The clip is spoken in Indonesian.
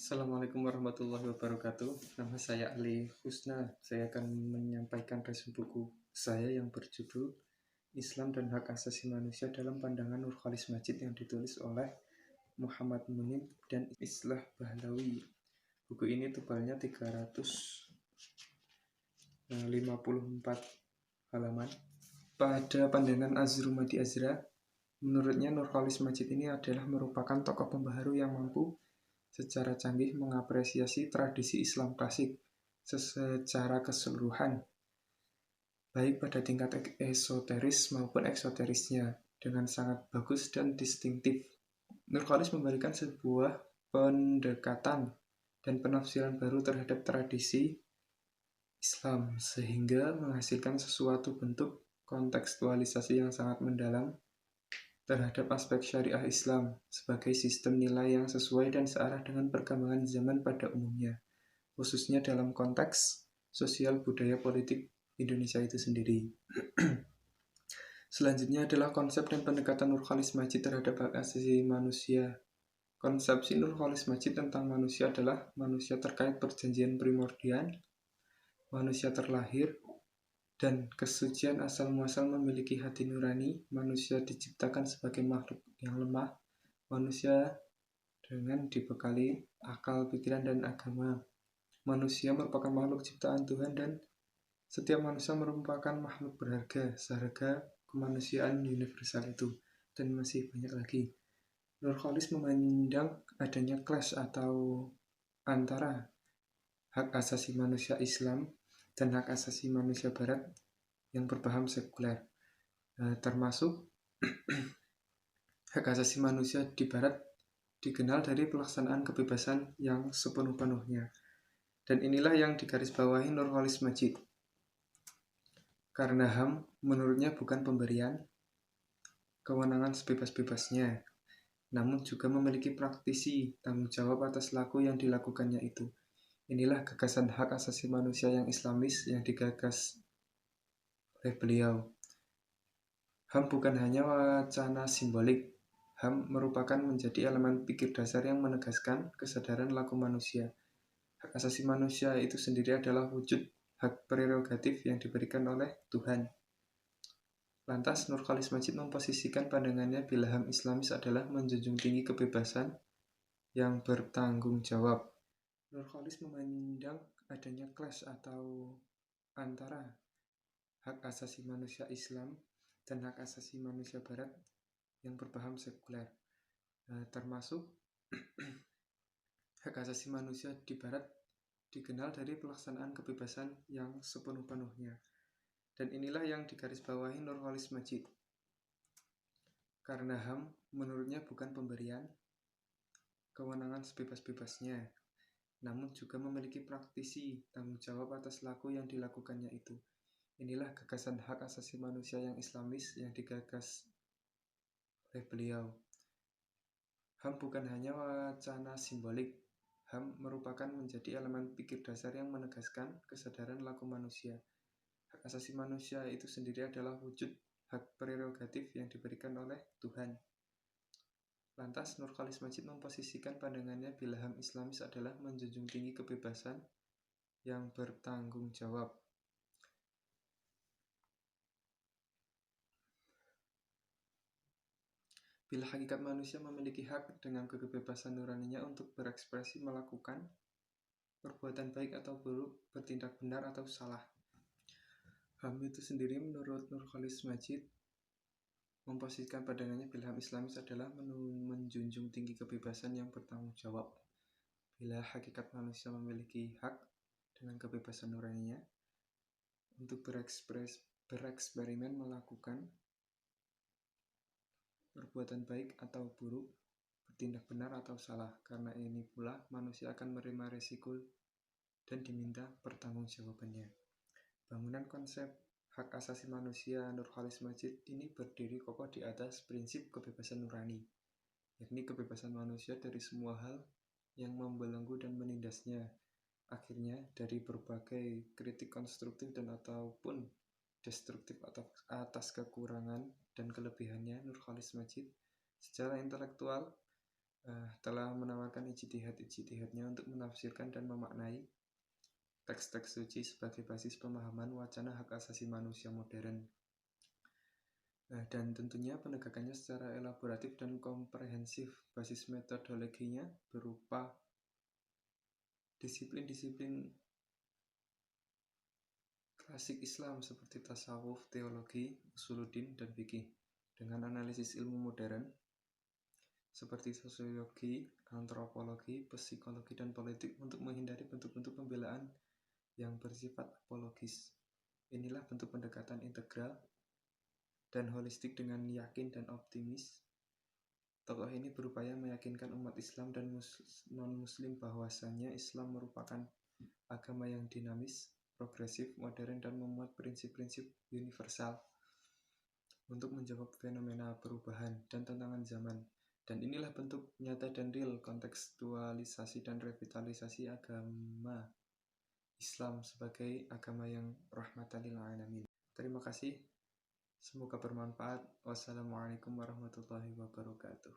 Assalamualaikum warahmatullahi wabarakatuh. Nama saya Ali Husna. Saya akan menyampaikan resume buku saya yang berjudul Islam dan Hak Asasi Manusia dalam Pandangan Nurcholish Madjid yang ditulis oleh Muhammad Munib dan Islah Bahlawi. Buku ini tebalnya 354 halaman. Pada pandangan Azrumadi Azra, menurutnya Nurcholish Madjid ini adalah merupakan tokoh pembaharu yang mampu secara canggih mengapresiasi tradisi Islam klasik secara keseluruhan, baik pada tingkat esoteris maupun eksoterisnya, dengan sangat bagus dan distinktif. Nurcholish memberikan sebuah pendekatan dan penafsiran baru terhadap tradisi Islam, sehingga menghasilkan sesuatu bentuk kontekstualisasi yang sangat mendalam terhadap aspek syariah Islam sebagai sistem nilai yang sesuai dan searah dengan perkembangan zaman pada umumnya, khususnya dalam konteks sosial budaya politik Indonesia itu sendiri. Selanjutnya adalah konsep dan pendekatan Nurcholish Madjid terhadap hak asasi manusia. Konsepsi Nurcholish Madjid tentang manusia adalah manusia terkait perjanjian primordial, manusia terlahir, dan kesucian asal-muasal memiliki hati nurani. Manusia diciptakan sebagai makhluk yang lemah. Manusia dengan dibekali akal, pikiran, dan agama. Manusia merupakan makhluk ciptaan Tuhan dan setiap manusia merupakan makhluk berharga seharga kemanusiaan universal itu, dan masih banyak lagi. Nurcholish memandang adanya clash atau antara hak asasi manusia Islam dan hak asasi manusia Barat yang berpaham sekuler, termasuk hak asasi manusia di Barat dikenal dari pelaksanaan kebebasan yang sepenuh-penuhnya. Dan inilah yang digarisbawahi Nurcholish Madjid. Karena HAM menurutnya bukan pemberian kewenangan sebebas-bebasnya, namun juga memiliki praktisi tanggung jawab atas laku yang dilakukannya itu. Inilah gagasan hak asasi manusia yang Islamis yang digagas oleh beliau. HAM bukan hanya wacana simbolik. HAM merupakan menjadi elemen pikir dasar yang menegaskan kesadaran laku manusia. Hak asasi manusia itu sendiri adalah wujud hak prerogatif yang diberikan oleh Tuhan. Lantas, Nurcholish Madjid memposisikan pandangannya bila HAM Islamis adalah menjunjung tinggi kebebasan yang bertanggung jawab. Nurcholish memandang adanya clash atau antara hak asasi manusia Islam dan hak asasi manusia Barat yang berpaham sekuler, termasuk hak asasi manusia di Barat dikenal dari pelaksanaan kebebasan yang sepenuh-penuhnya. Dan inilah yang digarisbawahi Nurcholish Madjid. Karena HAM menurutnya bukan pemberian kewenangan sebebas-bebasnya, namun juga memiliki praktisi tanggung jawab atas laku yang dilakukannya itu. Inilah gagasan hak asasi manusia yang Islamis yang digagas oleh beliau. HAM bukan hanya wacana simbolik. HAM merupakan menjadi elemen pikir dasar yang menegaskan kesadaran laku manusia. Hak asasi manusia itu sendiri adalah wujud hak prerogatif yang diberikan oleh Tuhan. Lantas, Nurcholish Madjid memposisikan pandangannya bila HAM Islamis adalah menjunjung tinggi kebebasan yang bertanggung jawab. Bila hakikat manusia memiliki hak dengan kebebasan nuraninya untuk berekspresi, melakukan perbuatan baik atau buruk, bertindak benar atau salah. HAM itu sendiri menurut Nurcholish Madjid memposisikan pandangannya bila HAM Islamis adalah menjunjung tinggi kebebasan yang bertanggung jawab. Bila hakikat manusia memiliki hak dengan kebebasan nuraninya untuk bereksperimen, melakukan perbuatan baik atau buruk, bertindak benar atau salah. Karena ini pula manusia akan menerima resiko dan diminta pertanggungjawabannya. Bangunan konsep hak asasi manusia Nurcholish Madjid ini berdiri kokoh di atas prinsip kebebasan nurani, yakni kebebasan manusia dari semua hal yang membelenggu dan menindasnya. Akhirnya, dari berbagai kritik konstruktif dan ataupun destruktif atas kekurangan dan kelebihannya, Nurcholish Madjid secara intelektual telah menawarkan ijtihad-ijtihadnya untuk menafsirkan dan memaknai teks-teks suci sebagai basis pemahaman wacana hak asasi manusia modern. Dan tentunya penegakannya secara elaboratif dan komprehensif. Basis metodologinya berupa disiplin-disiplin klasik Islam seperti tasawuf, teologi, usuluddin, dan fikih, dengan analisis ilmu modern seperti sosiologi, antropologi, psikologi, dan politik untuk menghindari bentuk-bentuk pembelaan yang bersifat apologis. Inilah bentuk pendekatan integral dan holistik dengan yakin dan optimis. Tokoh ini berupaya meyakinkan umat Islam dan non-Muslim bahwasanya Islam merupakan agama yang dinamis, progresif, modern, dan memuat prinsip-prinsip universal untuk menjawab fenomena perubahan dan tantangan zaman. Dan inilah bentuk nyata dan real kontekstualisasi dan revitalisasi agama Islam sebagai agama yang rahmatan lil alamin. Terima kasih. Semoga bermanfaat. Wassalamualaikum warahmatullahi wabarakatuh.